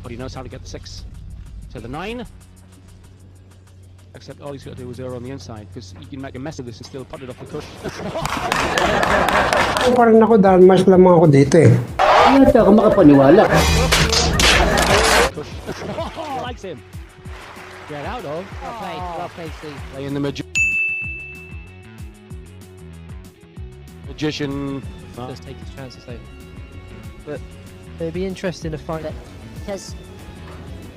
but he knows how to get the 6 to the 9. Except all he's got to do is 0 on the inside, because you can make a mess of this and still put it off the cushion. Parang ako dahil mas lamang ako dito eh. Hindi ako makapaniwala. Likes him. Get out of. Well played, Steve. Play in the magician. Just take his chances though. But it'd be interesting to find out. Because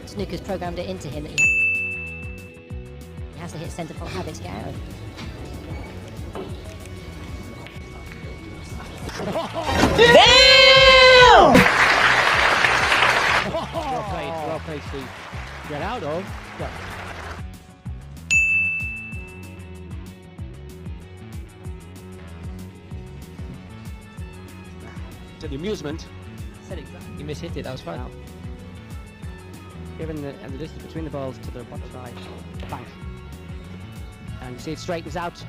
Snooker's programmed it into him that he has to hit centre pole habits to get out of. Damn! Well played, Steve. Get out of. Go. To the amusement. Said exactly. You mishit it. That was fine. Given the distance between the balls to the bottom side, bank. And you see it straightens out.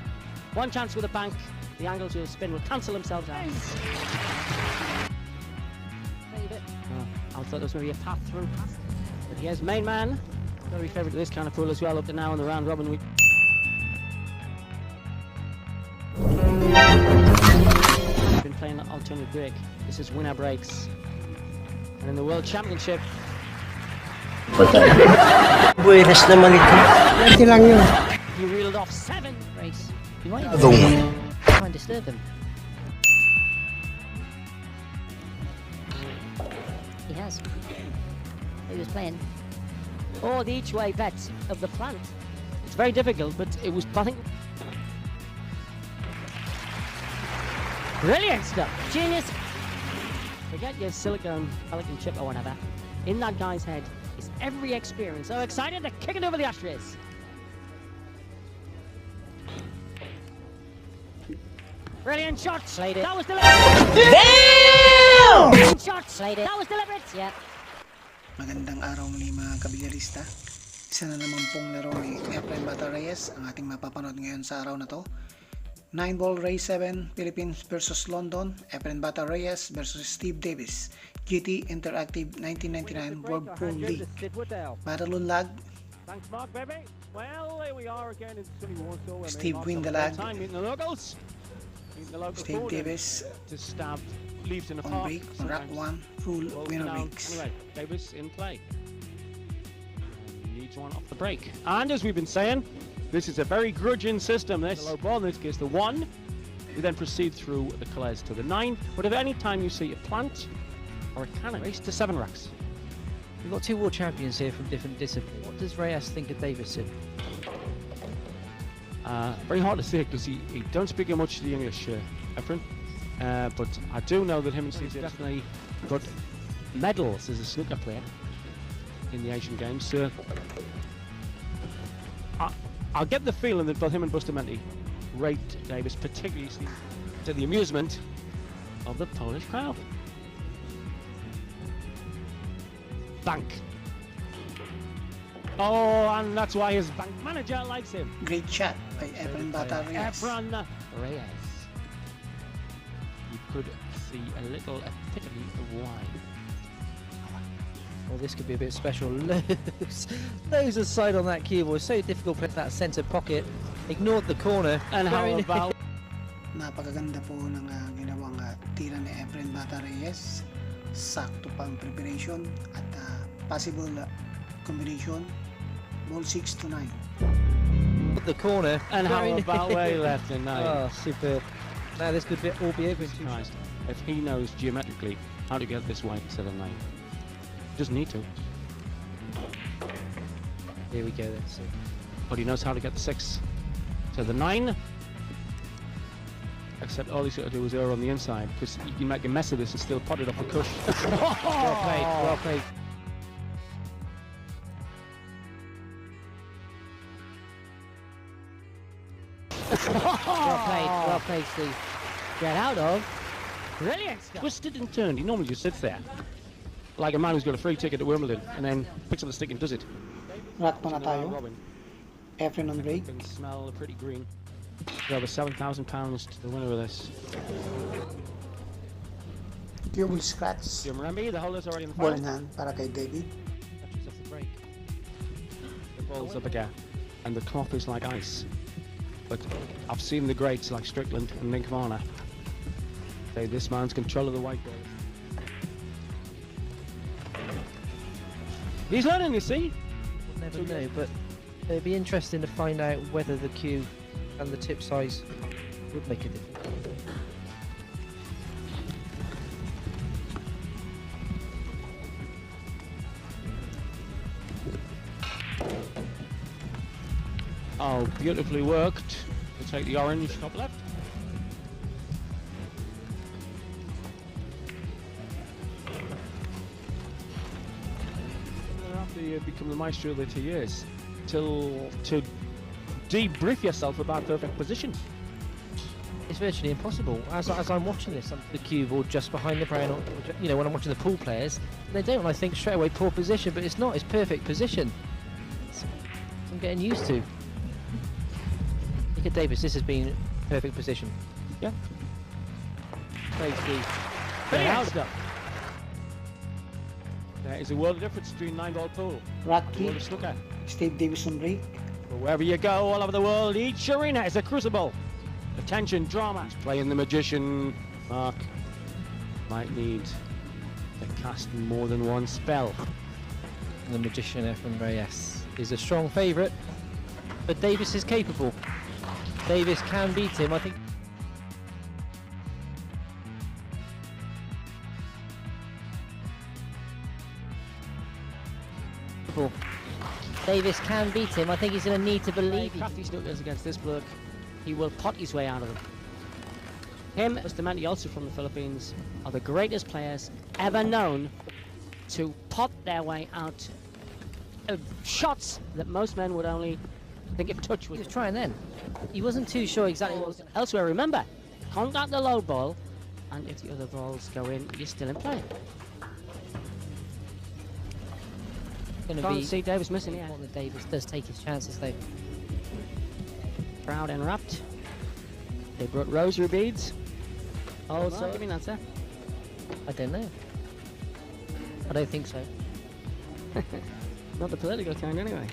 One chance with a bank. The angles will spin will cancel themselves out. I thought there was going to be a path through. But here's main man. Got to be favourite of this kind of pool as well up to now in the round robin week. Been playing alternative break. This is winner breaks. And in the World Championship. Buenas naman ito. Pwede lang yun. He reeled off 7 race. You might Boom. try and disturb him. He has. He was playing. Or the each way bet of the plant. It's very difficult, but it was, I think. Brilliant stuff. Genius. Forget your silicone pelican chip or whatever. In that guy's head is every experience. So excited to kick it over the ashes. Brilliant shot. Slayed it. That was deliberate. Damn! Brilliant shot. Slayed it. That was deliberate. Yeah. Magandang araw muli mga kabilyarista. Isa na naman pong laro ni Efren Bata Reyes ang ating mapapanood ngayon sa araw na to. 9-ball race 7, Philippines versus London. Efren Bata Reyes versus Steve Davis. GT Interactive 1999 World Pro League. Matalon lag. Thanks, Mark, baby. Well, here we are again in sunny Warsaw. Steve win the lag. Steve Davis to stab. Leaves in a on park. break, on rack 1, full winner breaks. Anyway, Davis in play. Needs one off the break. And as we've been saying, this is a very grudging system. This low ball, in this case the 1. We then proceed through the colours to the 9. But if any time you see a plant or a cannon, race to 7 racks. We've got 2 world champions here from different disciplines. What does Reyes think of Davison? Very hard to say because he don't speak much the English, Efren. But I do know that him and Steve definitely got medals as a snooker player in the Asian Games. I'll get the feeling that both him and Bustamante rate Davis, particularly to the amusement of the Polish crowd. Bank. Oh, and that's why his bank manager likes him. Great shot by Efren Bata Reyes. Efren Reyes. You could see a little epitome of why. Well, this could be a bit special. Loads aside on that keyboard. So difficult to put that centre pocket. Ignored the corner. And how about... Napakaganda po ng ginawang tira ni Efren Bata Reyes. Sakto pang preparation at possible combination. Ball 6 to 9. The corner. And how about way left and 9? Oh, superb. Now this could all be open to Christ. If he knows geometrically how to get this way instead of 9. Doesn't need to. Here we go then. So. But he knows how to get the 6 to the 9. Except all he's got to do is 0 on the inside, because you can make a mess of this and still pot it off the cushion. Well played, well played. Well played, Steve. Get out of. Brilliant stuff. Twisted and turned. He normally just sits there. Like a man who's got a free ticket to Wimbledon and then picks up the stick and does it. Rack pa na tayo. Efren on break. Can smell pretty green. Over £7,000 to the winner of this. Cue will scratch. Jim Remby, the holder's already in the Ball final. in hand para kay David. Touches off the break. The ball's up again, and the cloth is like ice. But I've seen the greats like Strickland and Ng Europa say this man's control of the white ball. He's learning, you see. We'll never know, but it'd be interesting to find out whether the cue and the tip size would make a difference. Oh, beautifully worked to take the orange top left. After you become the maestro of the 2 years, to debrief yourself about perfect position. It's virtually impossible. As I'm watching this, I'm the cue ball just behind the brown, or, you know, when I'm watching the pool players, they don't, I think, straight away poor position, but it's not, it's perfect position. I'm getting used to. Look at Davis, this has been perfect position. Yeah. Plays the Billiards. stuff. There is a world of difference between 9-ball pool Rock and kick. world of snooker. Steve Davis on break. But wherever you go, all over the world, each arena is a crucible. Attention, drama. Playing the magician, Mark might need to cast more than one spell. The magician Efren Reyes is a strong favourite, but Davis is capable. Davis can beat him, I think. Davis can beat him. I think he's going to need to believe. Crafty snookers against this bloke. He will pot his way out of them. Him, Bustamante, also from the Philippines, are the greatest players ever known to pot their way out of shots that most men would only think if touch He would. was trying then. He wasn't too sure exactly what was going to. Elsewhere, remember, contact the low ball, and if the other balls go in, you're still in play. Can't see Davis missing here. Important that Davis does take his chances though. Proud and wrapped. They brought rosary beads. Oh, so give me an answer. I don't know. I don't think so. Not the political kind, anyway.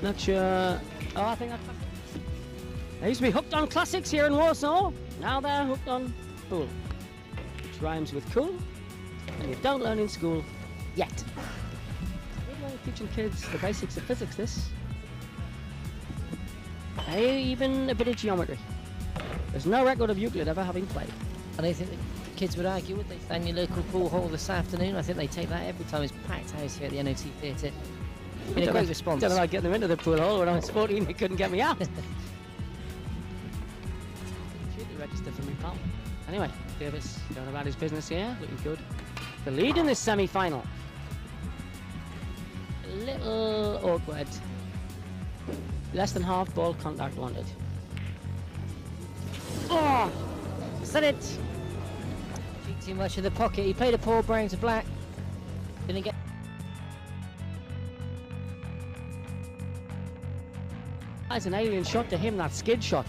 Not sure. Oh, I think that's. They used to be hooked on classics here in Warsaw. Now they're hooked on pool, which rhymes with cool, and you don't learn in school yet. We're teaching kids the basics of physics. This. Hey, even a bit of geometry. There's no record of Euclid ever having played. I don't think the kids would argue, would they? Stand your local pool hall this afternoon. I think they take that every time. It's packed house here at the NOT Theatre. Been a great response. Don't know about getting them into the pool hall. When I was 14, they couldn't get me out. Should register for me, pal. Anyway, Davis going about his business here, looking good. The lead in this semi-final. A little awkward. Less than half ball contact wanted. Oh! Said it! Cheat too much in the pocket. He played a poor brown to black. Didn't get. That's an alien shot to him, that skid shot.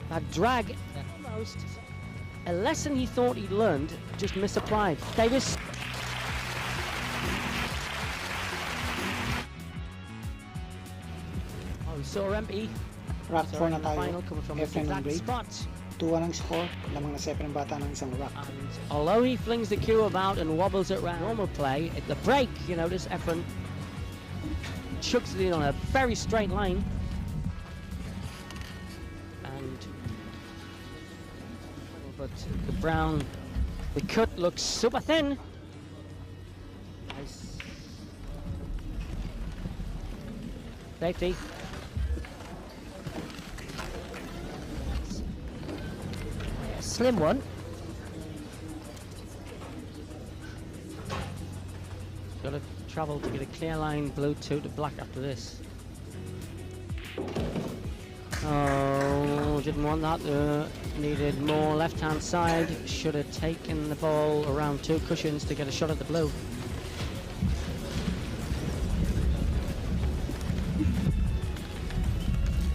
That drag. Almost. A lesson he thought he'd learned, just misapplied. Davis. Oh, we saw MP. Rock 4 na tayo. Final coming from a Efren on exact break. spot. 2-1 ang score. Lamang na si Efren Bata ng isang rock. And although he flings the cue about and wobbles it around normal play, at the break, you notice Efren chucks it in on a very straight line. And but the brown, the cut looks super thin. Nice. Safety. Slim one. Got to travel to get a clear line blue to black after this. Oh, didn't want that. Needed more left-hand side. Should have taken the ball around 2 cushions to get a shot at the blue.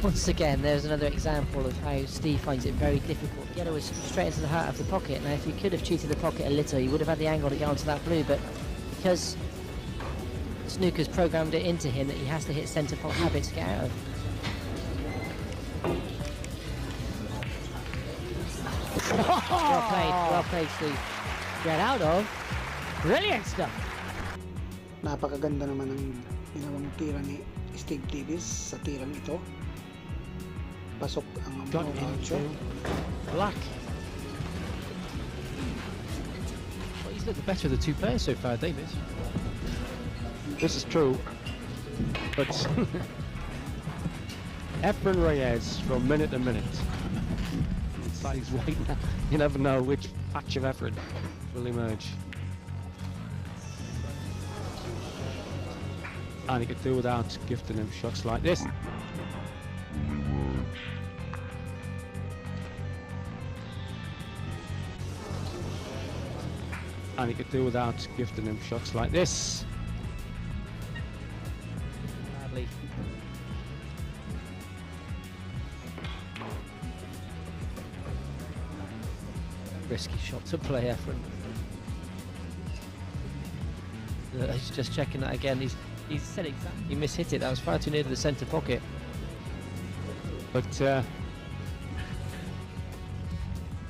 Once again, there's another example of how Steve finds it very difficult. The yellow was straight into the heart of the pocket. Now, if he could have cheated the pocket a little, he would have had the angle to get onto that blue, but because Snooker's programmed it into him that he has to hit centre pot habit to get out of. Well played, Steve. Get out of. Brilliant stuff. Napakaganda naman ng ginawang tira ni Steve Davis sa tirang ito. Pasok ang Got into black. Well, he's looked the better of the two players so far, Davis. This is true, but Efren Reyes from minute to minute. Inside his white now. You never know which patch of Efren will emerge. And he could do without gifting him shots like this. And he could do without gifting him shots like this. Badly. Risky shot to play, Efren. He's just checking that again. He's said exactly. He mishit it. That was far too near to the centre pocket. But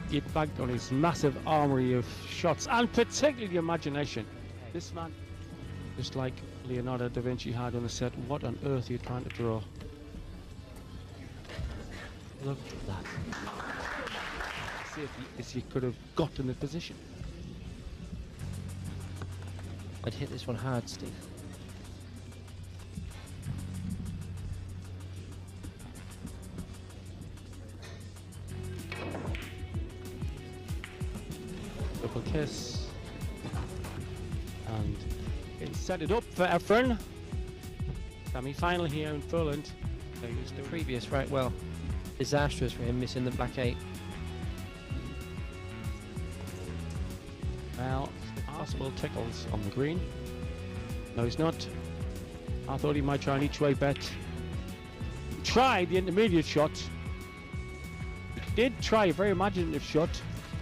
he bagged on his massive armory of shots, and particularly the imagination. This man, just like Leonardo da Vinci had on the set, what on earth are you trying to draw? Look at that. See if he could have gotten the position. I'd hit this one hard, Steve. Double kiss. And it set it up for Efren. Semi-final here in Poland. They used The to previous, right, well, disastrous for him missing the black 8. Well, possible tickles on the green. No, he's not. I thought he might try an each-way bet. He tried the intermediate shot. He did try a very imaginative shot.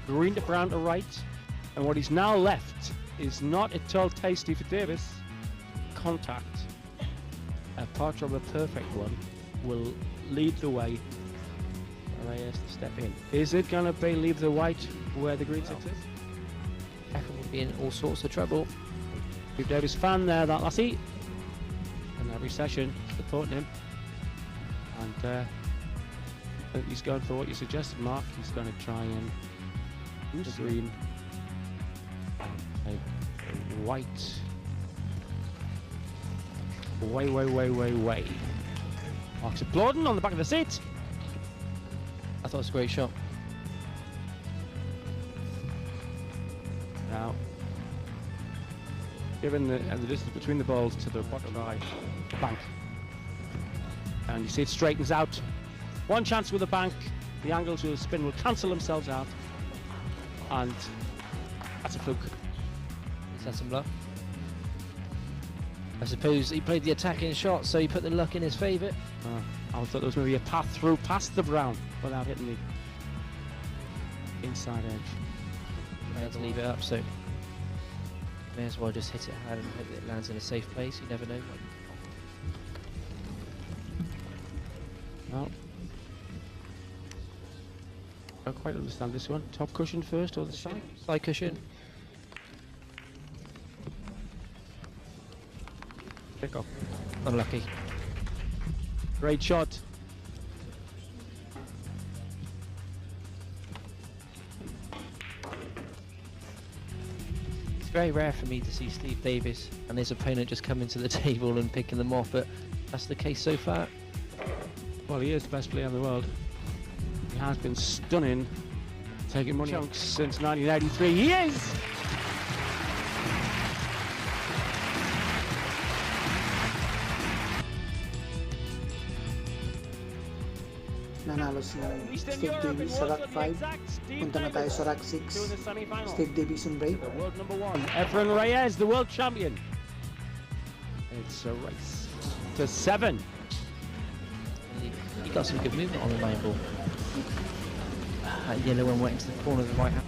Green to brown to right. And what he's now left is not at all tasty for Davis. Contact, apart from a perfect one, will lead the way for Reyes to step in. Is it going to be leave the white where the green six is? Efren will be in all sorts of trouble. Steve Davis fan there, that lassie. And every session supporting him. And I think he's going for what you suggested, Mark. He's going to try and use the green. A white. Way. Mark's applauding on the back of the seat. I thought it was a great shot. Now, given the distance between the balls to the bottom right, the bank. And you see it straightens out. One chance with the bank, the angles with the spin will cancel themselves out. And that's a fluke. Is that some luck? I suppose he played the attacking shot, so he put the luck in his favour. I thought there was maybe a path through past the brown without hitting the inside edge. I had to leave it up, so may as well just hit it hard and hope that it lands in a safe place. You never know. Well, I don't quite understand this one. Top cushion first or the side? Side cushion. Pick up. Unlucky. Great shot. It's very rare for me to see Steve Davis and his opponent just coming to the table and picking them off, but that's the case so far. Well, he is the best player in the world. He has been stunning, taking money chunks since 1983. He is! Nanalo si Steve Davis sa rack 5. Punta na tayo sa rack 6. Steve Davis and break. The world number 1, Efren Reyes, the world champion. It's a race to 7. He got some good movement on the 9 ball. That yellow one went into the corner of the right hand.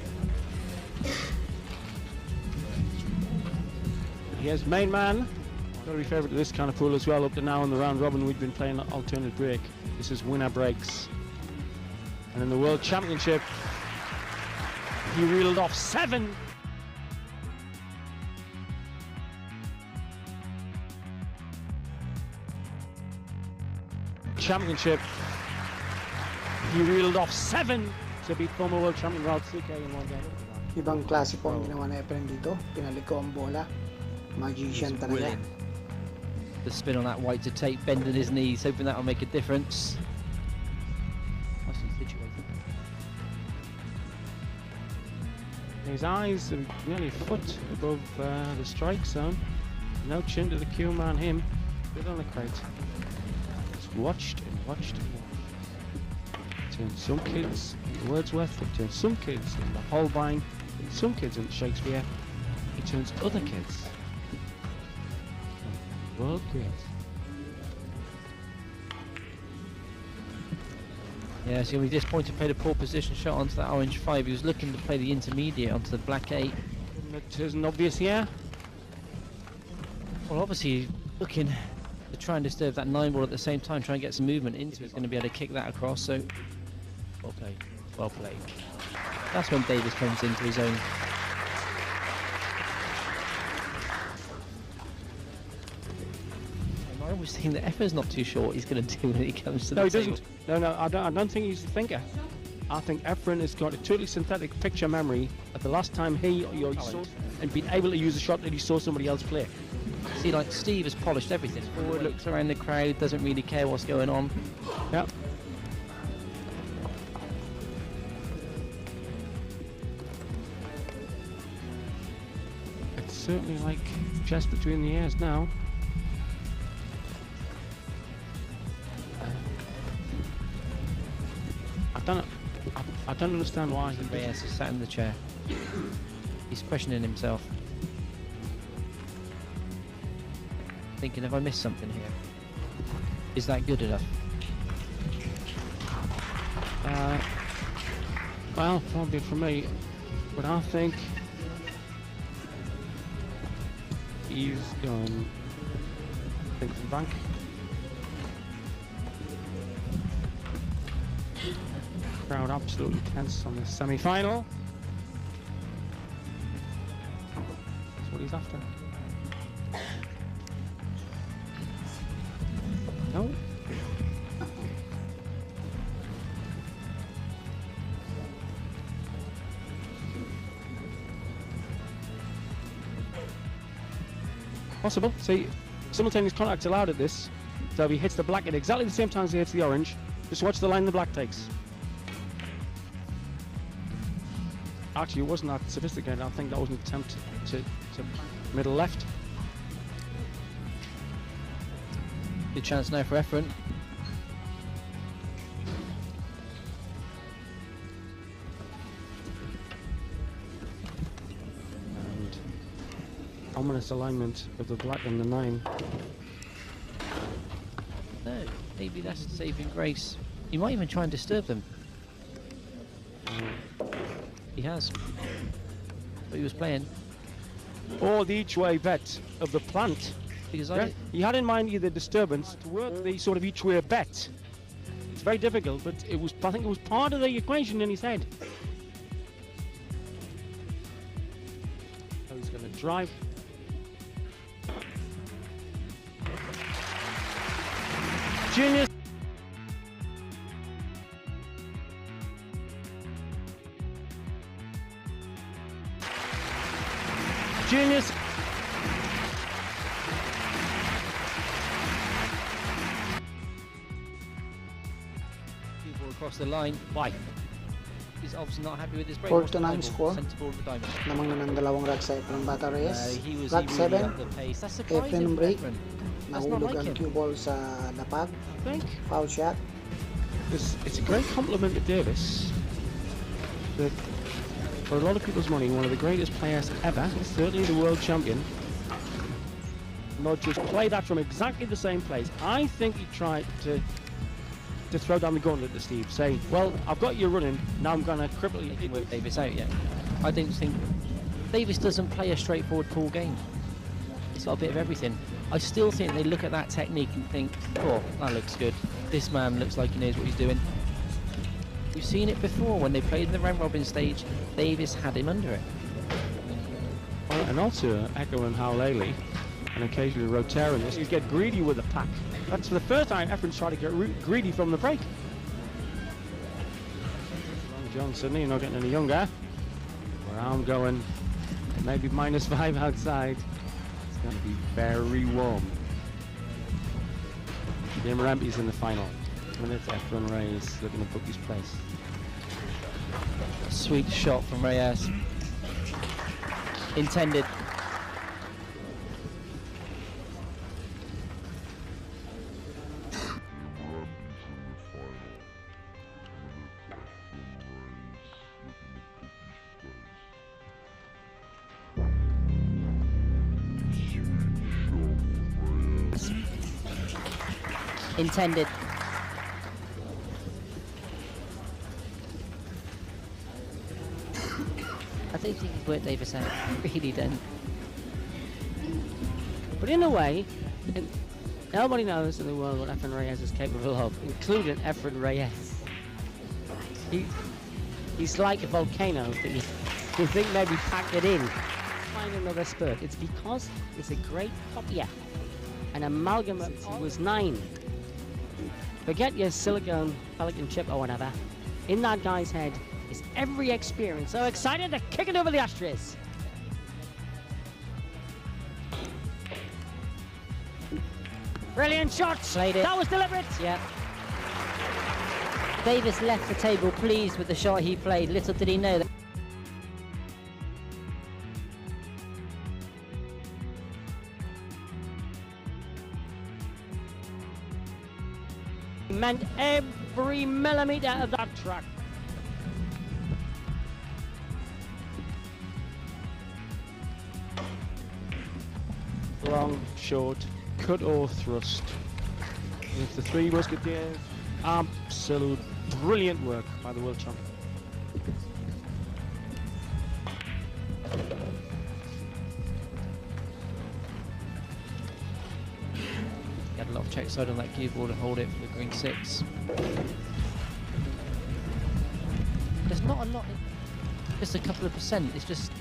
Here's main man. Got to be favourite of this kind of pool as well. Up to now in the round robin, we've been playing alternate break. This is winner breaks. And in the World Championship, he reeled off 7. Championship, he reeled off 7 to beat former world champion Ralph CK in one game. Ibang klase po ang ginawa ni Efren dito. Pinalik ko ang bola. Magician talaga. Willing. The spin on that white to take, bending his knees, hoping that'll make a difference. Nicely situated. His eyes are nearly a foot above the strike zone. No chin to the cue man, him. Bit on the crate. Just watched and watched and watched. Turned some kids into Wordsworth, he turned some kids into Holbein, and some kids into Shakespeare. He turns other kids into world greats. Yeah, so he's disappointed to play the poor position shot onto that orange 5. He was looking to play the intermediate onto the black 8. It isn't obvious here. Well, obviously looking to try and disturb that 9 ball at the same time, try and get some movement into it. He's going to be able to kick that across, so well played, well played. That's when Davis comes into his own. I always think that Efren's not too sure what he's going to do when he comes to the No, he table. doesn't. No, I don't think he's a thinker. I think Efren has got a totally synthetic picture memory of the last time he saw and been able to use a shot that he saw somebody else play. See, like Steve has polished everything. Forward, looks around the crowd, doesn't really care what's going on. Yep. It's certainly like chess between the ears now. I don't understand why he Reyes is sat in the chair. He's questioning himself. Thinking, have I missed something here? Is that good enough? Well, probably for me, but I think he's going to the bank. Crowd absolutely tense on this semi-final. That's what he's after. No. Possible. See, simultaneous contact's allowed at this. So if he hits the black at exactly the same time as he hits the orange, just watch the line the black takes. Actually, it wasn't that sophisticated. I think that was an attempt to middle left. Good chance now for Efren. And ominous alignment of the black and the 9. No, maybe that's a saving grace. He might even try and disturb them. He has. But he was playing. Or the each way bet of the plant. Because Yeah, he had in mind either disturbance to work the sort of each way bet. It's very difficult, but it was, I think it was part of the equation in his head. So he's going to drive. Genius. Genius. Ball across the line. Why? He's obviously not happy with his break. 4-9 score. Sensible of the diamond. Namang ng dalawang rack sa Efren Bata Reyes. He was Rack really 7. up the pace. That's surprising Efren for break. Efren. That's not Nahulog like ang him. cue ball sa lapag. I think Foul shot. it's a great compliment to Davis that for a lot of people's money, one of the greatest players ever, certainly the world champion, not just play that from exactly the same place. I think he tried to to throw down the gauntlet to Steve, say, well, I've got you running, now I'm going to cripple you. Didn't work Davis out yet. I don't think Davis doesn't play a straightforward pool game. He's got a bit of everything. I still think they look at that technique and think, oh, that looks good. This man looks like he knows what he's doing. We've seen it before when they played in the round robin stage. Davis had him under it. Oh, and also Echo and Howley, and occasionally Rotera, you get greedy with the pack. That's the first time Efren's tried to get greedy from the break. John Sydney, you're not getting any younger. Where I'm going, maybe -5 outside. It's going to be very warm. Jim Rampy's in the final. And it's Efren Reyes looking to book his place. Sweet shot from Reyes. Intended. Intended. I don't think he's worked Davis out. Really don't. But in a way, nobody knows in the world what Efren Reyes is capable of, including Efren Reyes. He's like a volcano that you think maybe packed it in. Find another spurt. It's because it's a great copier. An amalgam was 9. Forget your silicone pelican chip or whatever. In that guy's head is every experience. So excited to kick it over the ashtrays. Brilliant shot. Played it. That was deliberate. Yeah. Davis left the table pleased with the shot he played. Little did he know that. He meant every millimeter of that track. Long, short, cut or thrust. With the 3 musketeers, absolute brilliant work by the world champion. He had a lot of check side on that cue ball to hold it for the green 6. There's not a lot, just a couple of percent. It's just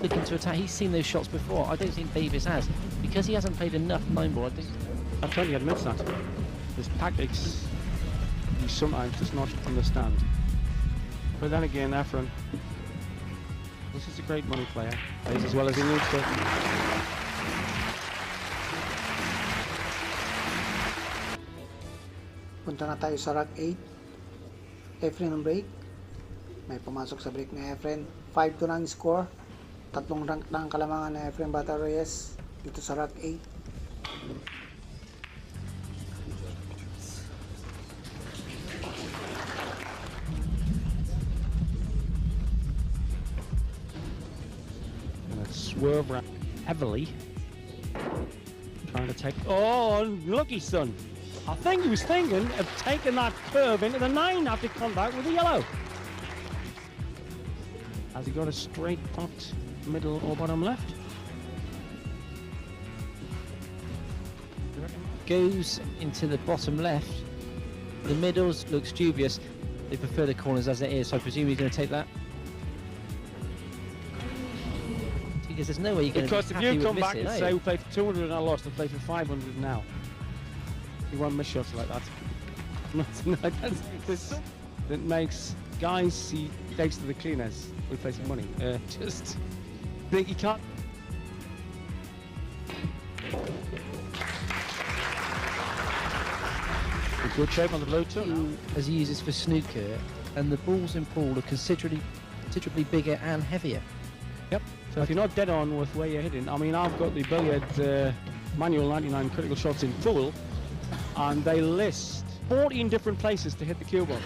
looking to attack. He's seen those shots before. I don't think Davis has. Because he hasn't played enough 9-ball, I think. I totally admits that. His tactics, he sometimes does not understand. But then again, Efren, this is a great money player. Plays as well as he needs to. Punta na tayo sa rack 8. Efren ang break. May pumasok sa break na Efren. 5-9 score. 3 rank na ang kalamangan na Efren Bata Reyes dito sa rack 8. Swerve around heavily. Trying to take. Oh, lucky son. I think he was thinking of taking that curve into the 9 after contact with the yellow. Has he got a straight pot, middle or bottom left? Goes into the bottom left. The middles looks dubious. They prefer the corners as it is, so I presume he's going to take that. Because there's no way you're going to be Because if happy you come with back missing, and say we played for 200 and I lost, I play for 500 now. You won't miss shots like that. That makes guys see thanks to the cleaners we play some money. Just think you can't. Good shape on the blow too. as he uses for snooker, and the balls in pool are considerably bigger and heavier. Yep. So if you're not dead on with where you're hitting, I mean, I've got the Billiards manual 99 critical shots in full, and they list 14 different places to hit the cue ball.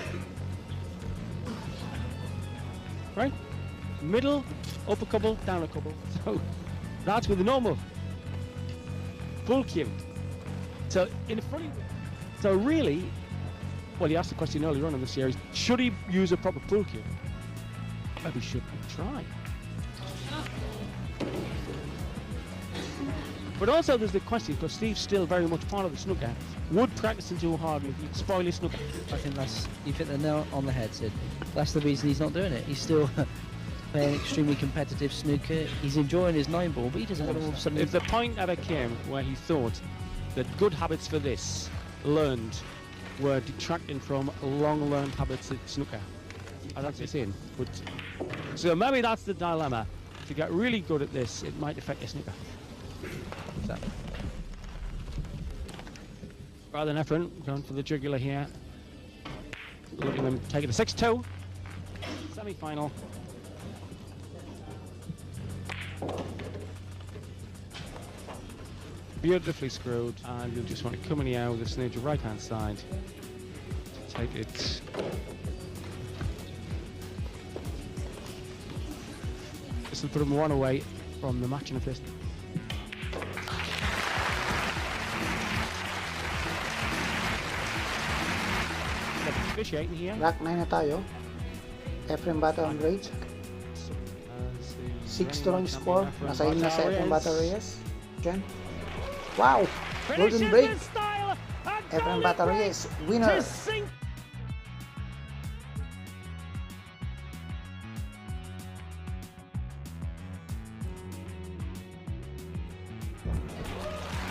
Right? Middle, up a couple, down a couple. So that's with the normal full cue. So in front of you. So really, Well, he asked the question earlier on in the series, should he use a proper pool cue? Maybe should try. But also there's the question, because Steve's still very much part of the snooker, would practicing too hard spoil his snooker? I think you hit the nail on the head, Sid. That's the reason he's not doing it. He's still playing extremely competitive snooker. He's enjoying his 9-ball, but he doesn't want to all of a sudden... If the point ever came where he thought that good habits for this, learned, were detracting from long-learned habits at snooker, that's the thing. But, so maybe that's the dilemma. To get really good at this, it might affect your snooker. So. Rather than Efren going for the jugular here. Looking at them take it to 6-2. Semi-final. Beautifully screwed, and you'll just want to come in here with the snare to right hand side. Take it. This will put him one away from the match in the first. Officiating here. Rack 9 na tayo. Efren Bata Reyes. 6-2 lang score. Nasa na sa Efren Bata Reyes. Again. Wow! Golden break. Efren Bata Reyes, winner.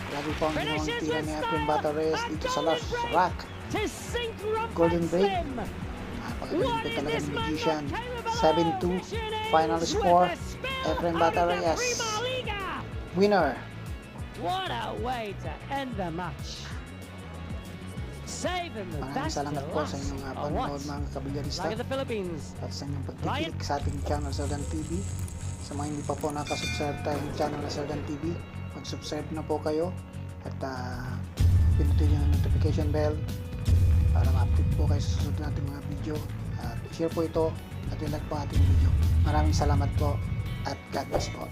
Grabe po ang ginawang tira ni Efren Bata Reyes dito sa last rack. Golden break. Napakagaling po talaga ni Magician. 7-2. Final score. Efren Bata Reyes, winner. What a way to end the match. Saving the best Maraming salamat po sa inyong panonood mga kabilyarista like the Philippines. at sa inyong pagtikilik sa ating channel Sardan TV. Sa mga hindi pa po nakasubscribe tayong channel na Sardan TV, mag-subscribe na po kayo at pinutin yung notification bell para ma-update po kayo sa susunod nating mga video, at share po ito at i-like po ating video. Maraming salamat po at God bless po.